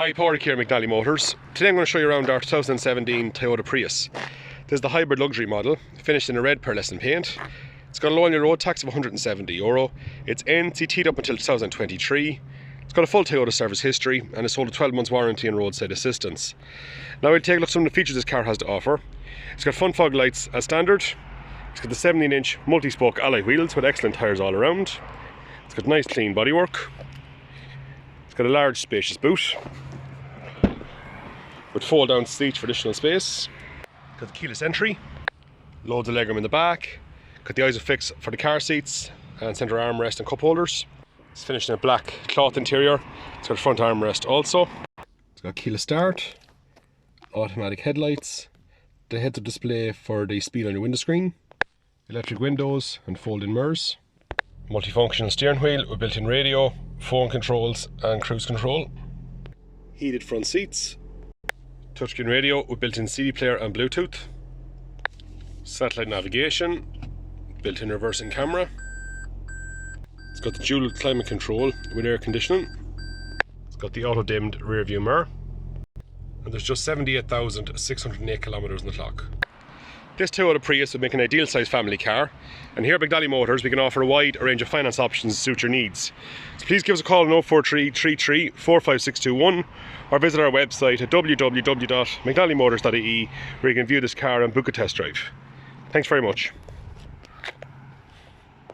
Hi, Pauric here, McNally Motors. Today I'm going to show you around our 2017 Toyota Prius. This is the hybrid luxury model, finished in a red pearlescent paint. It's got a low annual road tax of €170. It's NCT'd up until 2023. It's got a full Toyota service history and it's sold a 12 months warranty and roadside assistance. Now we'll take a look at some of the features this car has to offer. It's got front fog lights as standard. It's got the 17-inch multi-spoke alloy wheels with excellent tyres all around. It's got nice clean bodywork. It's got a large spacious boot with fold down seats for additional space. Got the keyless entry, loads of legroom in the back. Got the ISOFIX for the car seats and centre armrest and cup holders. It's finished in a black cloth interior. It's got a front armrest also. It's got keyless start, automatic headlights, the heads-up display for the speed on your window screen, electric windows and fold-in mirrors, multifunctional steering wheel with built-in radio, phone controls and cruise control, heated front seats, touchscreen radio with built-in CD player and Bluetooth, satellite navigation, built-in reversing camera. It's got the dual climate control with air conditioning. It's got the auto-dimmed rear view mirror. And there's just 78,608 kilometers on the clock. This Toyota Prius would make an ideal sized family car, and here at McNally Motors we can offer a wide range of finance options to suit your needs. So please give us a call on 043 33 45621 or visit our website at www.mcnallymotors.ie where you can view this car and book a test drive. Thanks very much.